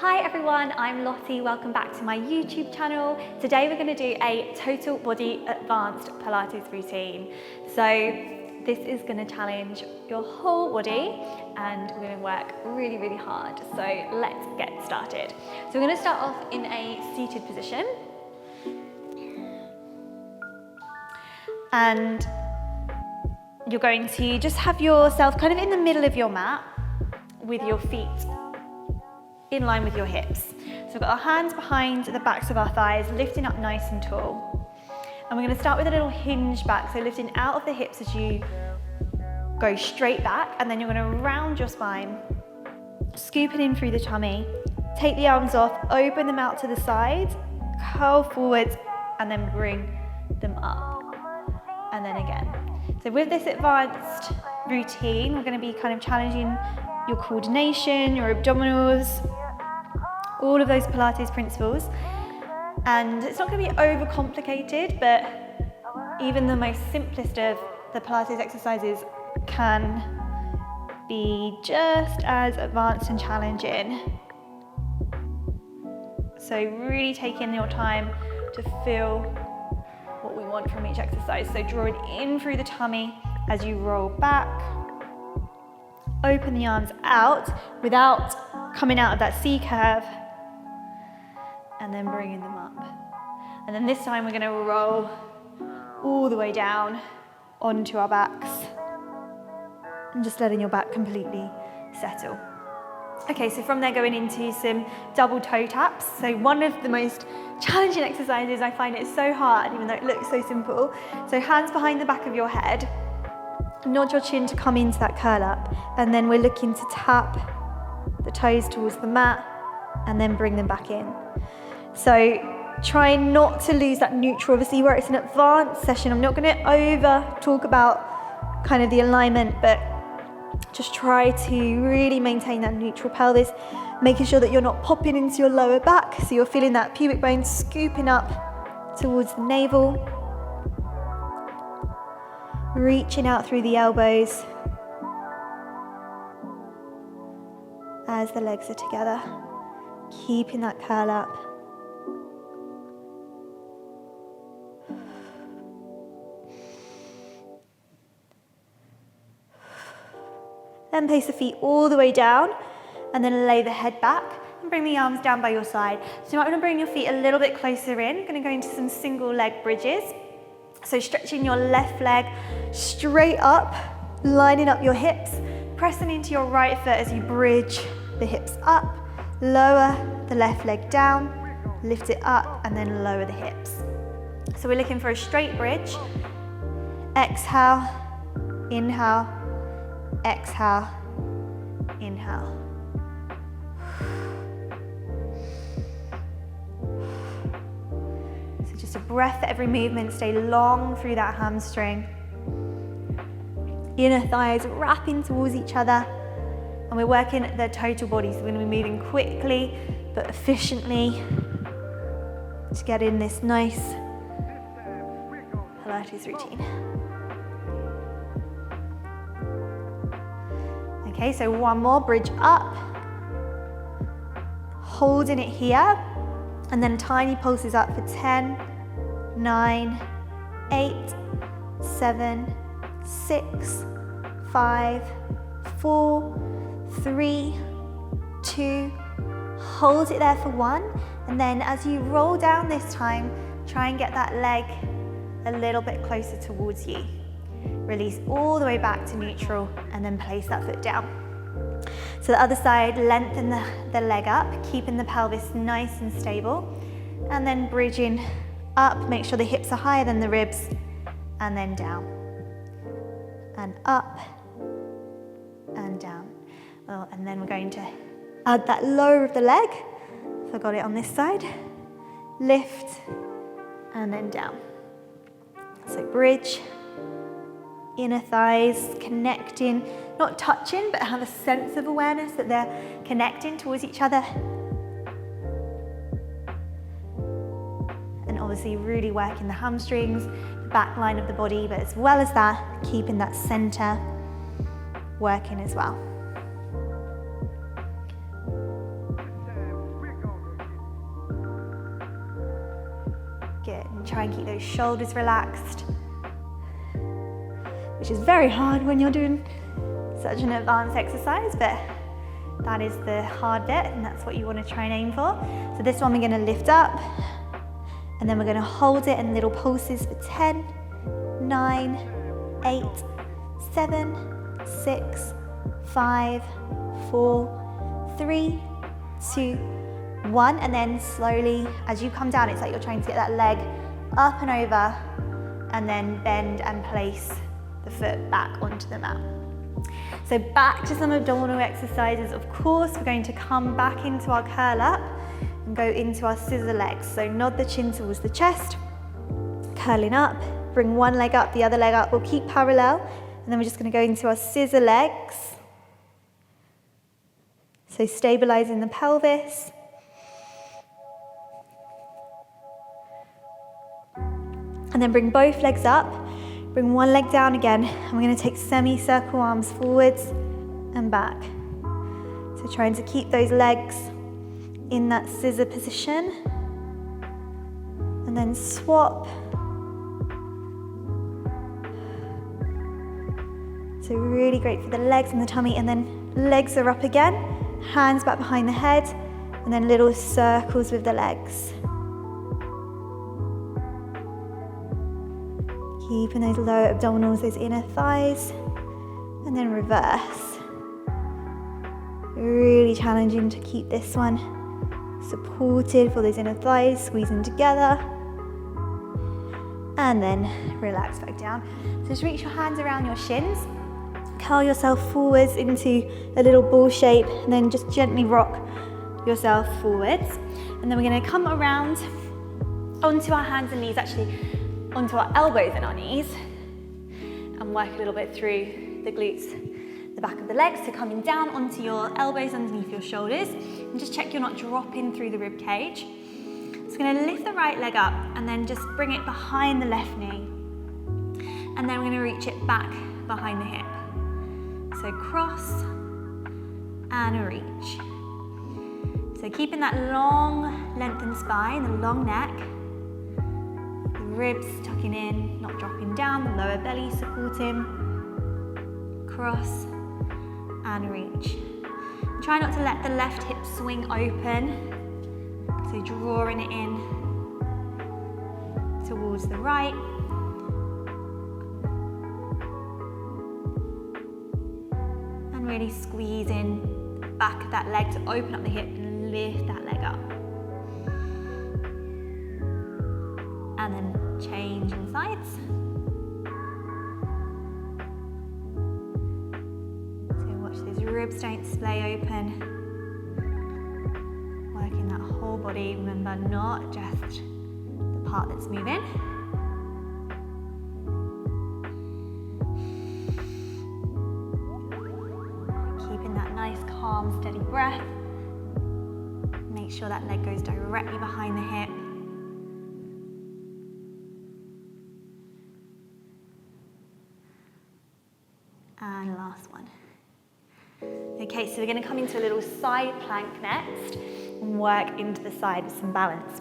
Hi everyone, I'm Lottie. Welcome back to my YouTube channel. Today we're going to do a total body advanced Pilates routine. So this is going to challenge your whole body and we're going to work really hard. So let's get started. So we're going to start off in a seated position. And you're going to just have yourself kind of in the middle of your mat with your feet in line with your hips. So we've got our hands behind the backs of our thighs, lifting up nice and tall. And we're going to start with a little hinge back, so lifting out of the hips as you go straight back, and then you're going to round your spine, scooping in through the tummy, take the arms off, open them out to the side, curl forwards, and then bring them up. And then again. So with this advanced routine, we're going to be kind of challenging your coordination, your abdominals, all of those Pilates principles. And it's not going to be overcomplicated, but even the most simplest of the Pilates exercises can be just as advanced and challenging. So really taking your time to feel what we want from each exercise. So drawing in through the tummy as you roll back. Open the arms out without coming out of that C curve, and then bringing them up. And then this time we're going to roll all the way down onto our backs and just letting your back completely settle. Okay, so from there going into some double toe taps. So one of the most challenging exercises, I find it so hard even though it looks so simple. So hands behind the back of your head. Nod your chin to come into that curl up, and then we're looking to tap the toes towards the mat and then bring them back in. So try not to lose that neutral. Obviously where it's an advanced session, I'm not going to over talk about kind of the alignment, but just try to really maintain that neutral pelvis, making sure that you're not popping into your lower back, so you're feeling that pubic bone scooping up towards the navel. Reaching out through the elbows as the legs are together, keeping that curl up. Then place the feet all the way down and then lay the head back and bring the arms down by your side. So you might want to bring your feet a little bit closer in. We're going to go into some single leg bridges. So stretching your left leg straight up, lining up your hips, pressing into your right foot as you bridge the hips up, lower the left leg down, lift it up, and then lower the hips. So we're looking for a straight bridge. Exhale, inhale, exhale, inhale. Just a breath at every movement, stay long through that hamstring. Inner thighs wrapping towards each other. And we're working the total body, so we're going to be moving quickly but efficiently to get in this nice Pilates routine. Okay, so one more, bridge up. Holding it here. And then tiny pulses up for 10, 9, 8, 7, 6, 5, 4, 3, 2, hold it there for 1, and then as you roll down this time, try and get that leg a little bit closer towards you. Release all the way back to neutral, and then place that foot down. So the other side, lengthen the leg up, keeping the pelvis nice and stable, and then bridging up, make sure the hips are higher than the ribs, and then down, and up, and down. Well, and then we're going to add that lower of the leg, so I got it on this side, lift, and then down. So bridge, inner thighs connecting, not touching, but have a sense of awareness that they're connecting towards each other. And obviously really working the hamstrings, the back line of the body, but as well as that, keeping that center working as well. And try and keep those shoulders relaxed, which is very hard when you're doing such an advanced exercise, but that is the hard bit, and that's what you want to try and aim for. So this one we're going to lift up, and then we're going to hold it in little pulses for 10, 9, 8, 7, 6, 5, 4, 3, 2, 1, and then slowly, as you come down, it's like you're trying to get that leg up and over, and then bend and place the foot back onto the mat. So back to some abdominal exercises. Of course, we're going to come back into our curl up and go into our scissor legs. So nod the chin towards the chest, curling up, bring one leg up, the other leg up. We'll keep parallel, and then we're just going to go into our scissor legs. So stabilizing the pelvis. And then bring both legs up. Bring one leg down again, and we're going to take semicircle arms forwards and back. So trying to keep those legs in that scissor position. And then swap. So really great for the legs and the tummy, and then legs are up again, hands back behind the head, and then little circles with the legs. Keeping those lower abdominals, those inner thighs, and then reverse. Really challenging to keep this one supported for those inner thighs, squeezing together. And then relax back down. So just reach your hands around your shins, curl yourself forwards into a little ball shape, and then just gently rock yourself forwards. And then we're going to come around onto our hands and knees, actually onto our elbows and our knees, and work a little bit through the glutes, the back of the legs. So coming down onto your elbows underneath your shoulders, and just check you're not dropping through the rib cage. So we're going to lift the right leg up and then just bring it behind the left knee, and then we're going to reach it back behind the hip. So cross and reach. So keeping that long lengthened spine, the long neck, ribs tucking in, not dropping down, the lower belly supporting, cross and reach. Try not to let the left hip swing open, so drawing it in towards the right. And really squeezing the back of that leg to open up the hip and lift that leg up. And then change in sides. So watch those ribs don't splay open. Working that whole body, remember, not just the part that's moving. Keeping that nice, calm, steady breath. Make sure that leg goes directly behind the hip. And last one. Okay, so we're going to come into a little side plank next and work into the side with some balance.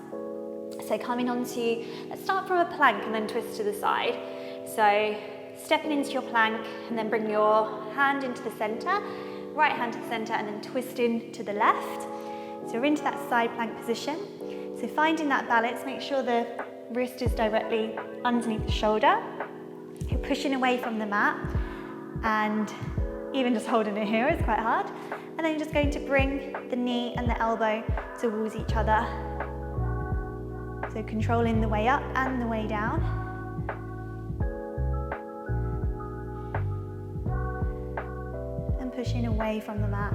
So coming onto, let's start from a plank and then twist to the side. So stepping into your plank and then bring your hand into the center, right hand to the center, and then twisting to the left. So we're into that side plank position. So finding that balance, make sure the wrist is directly underneath the shoulder. You're pushing away from the mat. And even just holding it here is quite hard. And then you're just going to bring the knee and the elbow towards each other. So controlling the way up and the way down. And pushing away from the mat.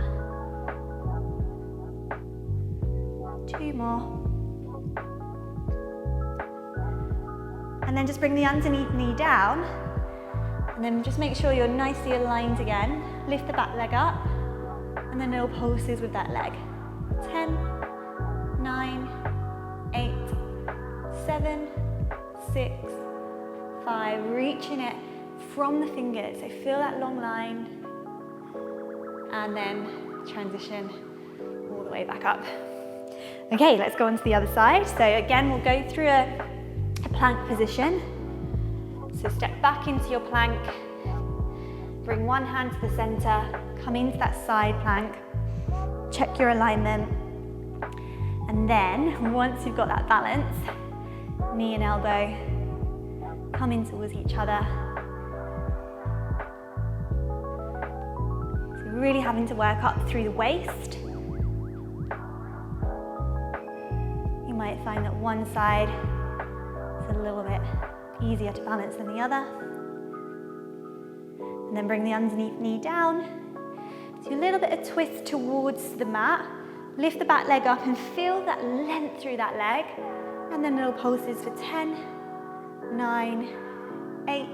2 more. And then just bring the underneath knee down. And then just make sure you're nicely aligned again. Lift the back leg up, and then little pulses with that leg. 10, 9, 8, 7, 6, 5. Reaching it from the fingers. So feel that long line, and then transition all the way back up. Okay, let's go on to the other side. So again, we'll go through a plank position. So step back into your plank, bring one hand to the center, come into that side plank, check your alignment, and then once you've got that balance, knee and elbow come in towards each other. So really having to work up through the waist. You might find that one side is a little bit easier to balance than the other. And then bring the underneath knee down. Do a little bit of twist towards the mat. Lift the back leg up and feel that length through that leg. And then little pulses for 10, 9, 8,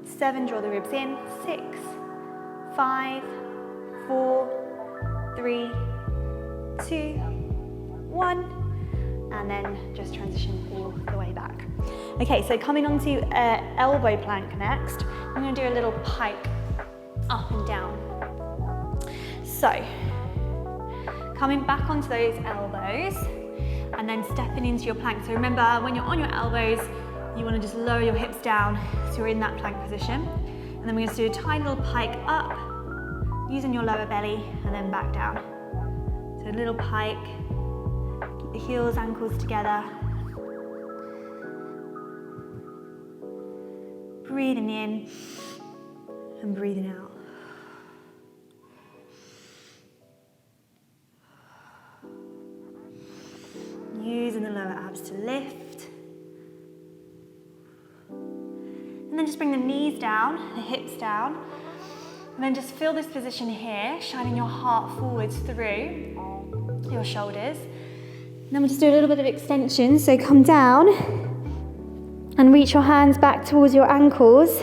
7, draw the ribs in, 6, 5, 4, 3, 2, 1. And then just transition all the way back. Okay, so coming on to elbow plank next. I'm going to do a little pike up and down. So, coming back onto those elbows and then stepping into your plank. So remember, when you're on your elbows, you want to just lower your hips down so you're in that plank position. And then we're going to do a tiny little pike up, using your lower belly, and then back down. So a little pike. The heels, ankles together. Breathing in and breathing out. Using the lower abs to lift. And then just bring the knees down, the hips down. And then just feel this position here, shining your heart forwards through your shoulders. And then we'll just do a little bit of extension. So come down and reach your hands back towards your ankles.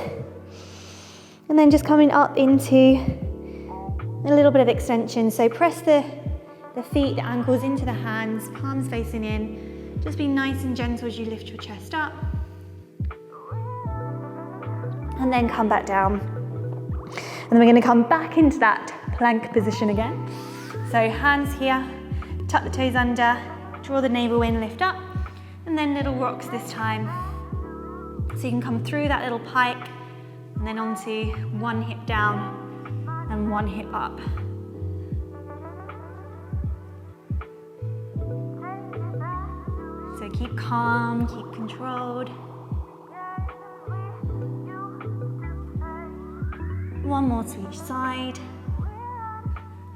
And then just coming up into a little bit of extension. So press the feet, the ankles into the hands, palms facing in. Just be nice and gentle as you lift your chest up. And then come back down. And then we're going to come back into that plank position again. So hands here, tuck the toes under. Draw the navel in, lift up, and then little rocks this time. So you can come through that little pike, and then onto one hip down, and one hip up. So keep calm, keep controlled. One more to each side.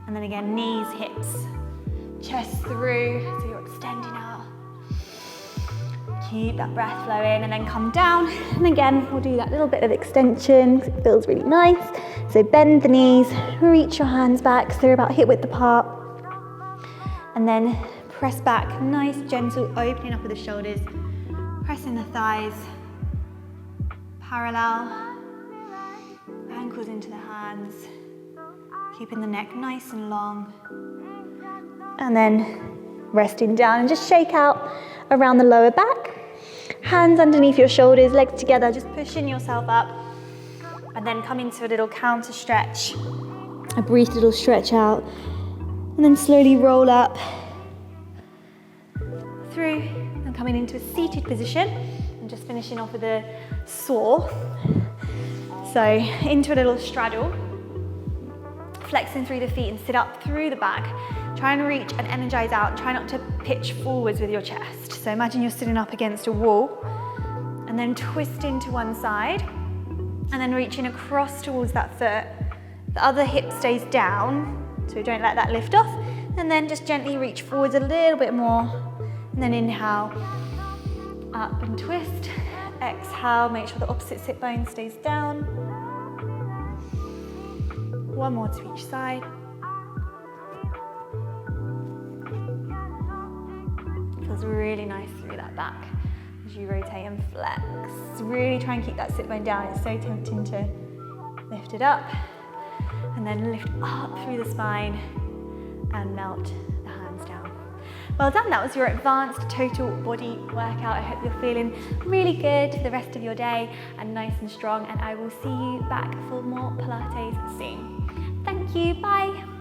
And then again, knees, hips, chest through, so you're extending out. Keep that breath flowing and then come down. And again, we'll do that little bit of extension because it feels really nice. So bend the knees, reach your hands back so they're about hip width apart. And then press back, nice, gentle opening up of the shoulders. Pressing the thighs, parallel. Ankles into the hands. Keeping the neck nice and long. And then resting down and just shake out around the lower back. Hands underneath your shoulders, legs together, just pushing yourself up. And then come into a little counter stretch, a brief little stretch out. And then slowly roll up through and coming into a seated position. And just finishing off with a saw. So into a little straddle. Flexing through the feet and sit up through the back. Try and reach and energize out. Try not to pitch forwards with your chest. So imagine you're sitting up against a wall and then twist into one side and then reaching across towards that foot. The other hip stays down, so don't let that lift off. And then just gently reach forwards a little bit more. And then inhale, up and twist. Exhale, make sure the opposite sit bone stays down. One more to each side. Feels really nice through that back as you rotate and flex. Really try and keep that sit bone down. It's so tempting to lift it up. And then lift up through the spine and melt the hands down. Well done, that was your advanced total body workout. I hope you're feeling really good for the rest of your day and nice and strong. And I will see you back for more Pilates soon. Thank you, bye.